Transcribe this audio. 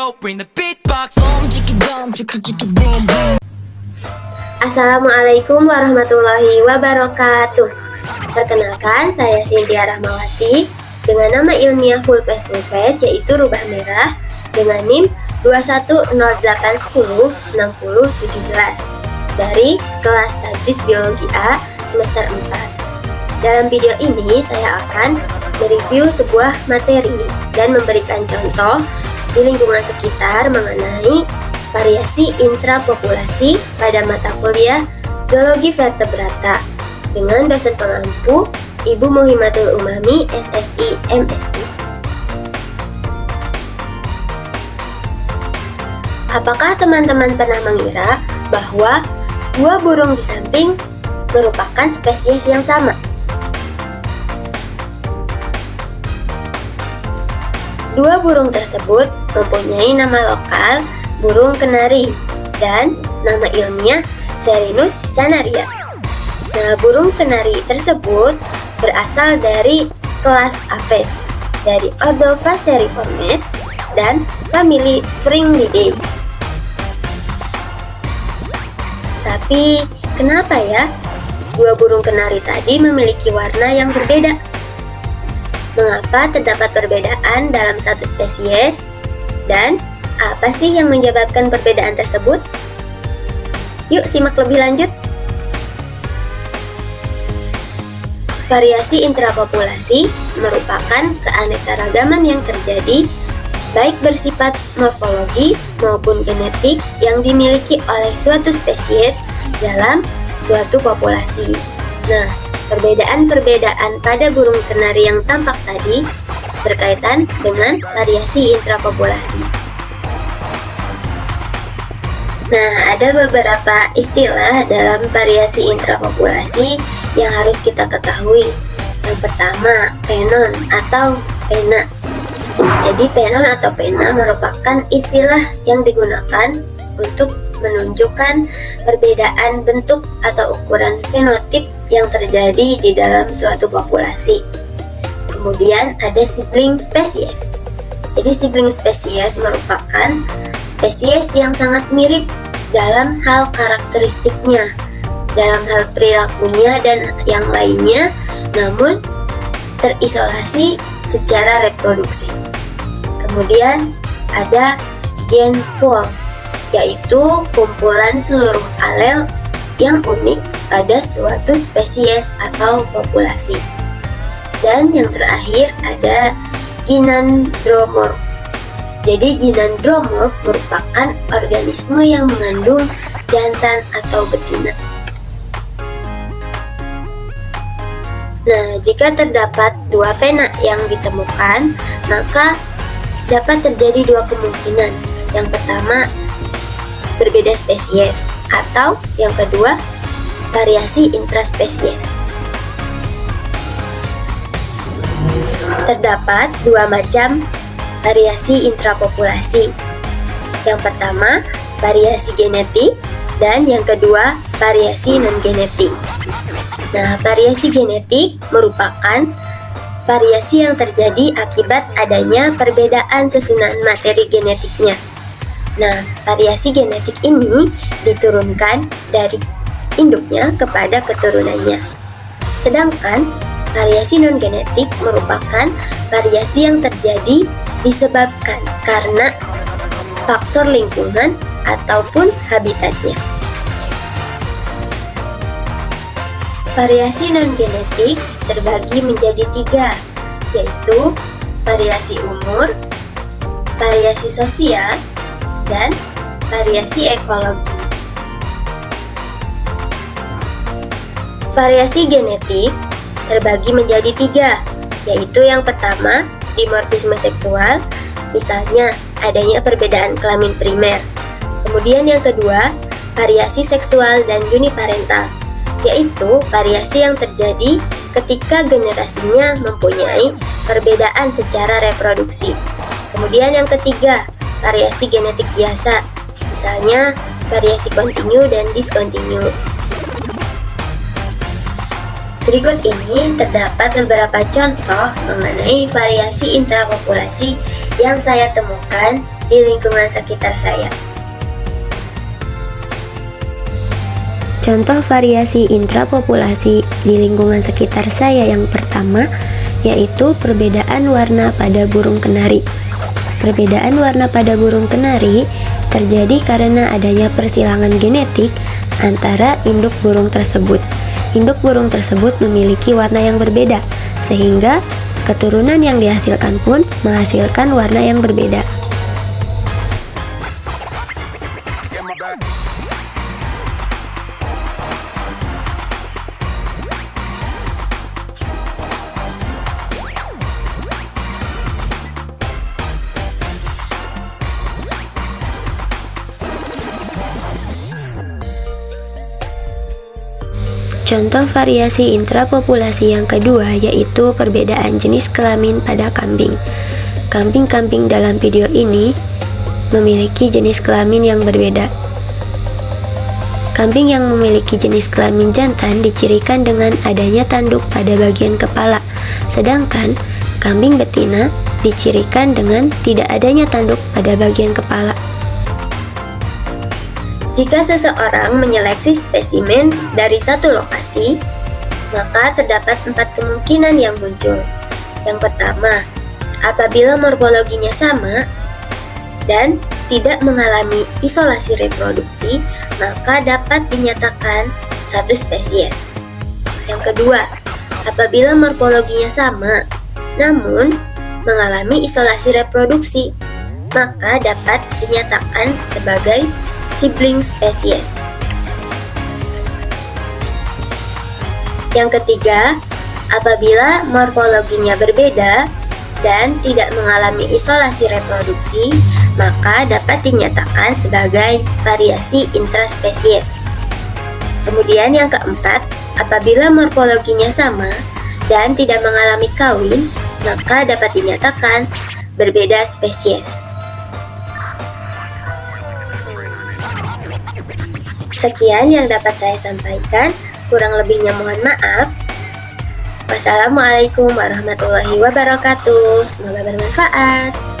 go, bring the beatbox. Assalamualaikum warahmatullahi wabarakatuh. Perkenalkan, saya Cynthia Rahmawati dengan nama ilmiah Fulpes yaitu rubah merah dengan NIM 2108106017 dari kelas Tadris Biologi A semester 4. Dalam video ini saya akan mereview sebuah materi dan memberikan contoh di lingkungan sekitar mengenai variasi intrapopulasi pada mata kuliah Zoologi Vertebrata dengan dosen pengampu Ibu Muhimatul Umami, SSI, MSI. Apakah teman-teman pernah mengira bahwa dua burung di samping merupakan spesies yang sama? Dua burung tersebut mempunyai nama lokal burung kenari dan nama ilmiah Serinus canaria. Nah, burung kenari tersebut berasal dari kelas Aves, dari ordo Passeriformes dan famili Fringillidae. Tapi, kenapa ya dua burung kenari tadi memiliki warna yang berbeda? Mengapa terdapat perbedaan dalam satu spesies? Dan apa sih yang menyebabkan perbedaan tersebut? Yuk simak lebih lanjut. Variasi intrapopulasi merupakan keanekaragaman yang terjadi baik bersifat morfologi maupun genetik yang dimiliki oleh suatu spesies dalam suatu populasi. Nah, perbedaan-perbedaan pada burung kenari yang tampak tadi berkaitan dengan variasi intrapopulasi. Nah, ada beberapa istilah dalam variasi intrapopulasi yang harus kita ketahui. Yang pertama, penon atau pena. Jadi penon atau pena merupakan istilah yang digunakan untuk menunjukkan perbedaan bentuk atau ukuran fenotip yang terjadi di dalam suatu populasi. Kemudian ada sibling spesies. Jadi sibling spesies merupakan spesies yang sangat mirip dalam hal karakteristiknya, dalam hal perilakunya dan yang lainnya, namun terisolasi secara reproduksi. Kemudian ada gen pool, yaitu kumpulan seluruh alel yang unik pada suatu spesies atau populasi. Dan yang terakhir ada gynandromorph. Jadi gynandromorph merupakan organisme yang mengandung jantan atau betina. Nah, jika terdapat dua pena yang ditemukan, maka dapat terjadi dua kemungkinan. Yang pertama, berbeda spesies, atau yang kedua, variasi intraspesies. Terdapat dua macam variasi intrapopulasi. Yang pertama, variasi genetik, dan yang kedua, variasi non-genetik. Nah, variasi genetik merupakan variasi yang terjadi akibat adanya perbedaan susunan materi genetiknya. Nah, variasi genetik ini diturunkan dari induknya kepada keturunannya. Sedangkan variasi non-genetik merupakan variasi yang terjadi disebabkan karena faktor lingkungan ataupun habitatnya. Variasi non-genetik terbagi menjadi tiga, yaitu variasi umur, variasi sosial, dan variasi ekologi. Variasi genetik terbagi menjadi tiga, yaitu yang pertama, dimorfisme seksual, misalnya adanya perbedaan kelamin primer. Kemudian yang kedua, variasi seksual dan uniparental, yaitu variasi yang terjadi ketika generasinya mempunyai perbedaan secara reproduksi. Kemudian yang ketiga, variasi genetik biasa, misalnya variasi kontinu dan diskontinu. Berikut ini terdapat beberapa contoh mengenai variasi intrapopulasi yang saya temukan di di lingkungan sekitar saya. Contoh variasi intrapopulasi di lingkungan sekitar saya yang pertama yaitu perbedaan warna pada burung kenari. Perbedaan warna pada burung kenari terjadi karena adanya persilangan genetik antara induk burung tersebut. Induk burung tersebut memiliki warna yang berbeda, sehingga keturunan yang dihasilkan pun menghasilkan warna yang berbeda. Contoh variasi intrapopulasi yang kedua yaitu perbedaan jenis kelamin pada kambing. Kambing-kambing dalam video ini memiliki jenis kelamin yang berbeda. Kambing yang memiliki jenis kelamin jantan dicirikan dengan adanya tanduk pada bagian kepala, sedangkan kambing betina dicirikan dengan tidak adanya tanduk pada bagian kepala. Jika seseorang menyeleksi spesimen dari satu lokasi, maka terdapat 4 kemungkinan yang muncul. Yang pertama, apabila morfologinya sama dan tidak mengalami isolasi reproduksi, maka dapat dinyatakan satu spesies. Yang kedua, apabila morfologinya sama namun mengalami isolasi reproduksi, maka dapat dinyatakan sebagai sibling spesies. Yang ketiga, apabila morfologinya berbeda dan tidak mengalami isolasi reproduksi, maka dapat dinyatakan sebagai variasi intraspesies. Kemudian yang keempat, apabila morfologinya sama dan tidak mengalami kawin, maka dapat dinyatakan berbeda spesies. Sekian yang dapat saya sampaikan, kurang lebihnya mohon maaf. Wassalamualaikum warahmatullahi wabarakatuh. Semoga bermanfaat.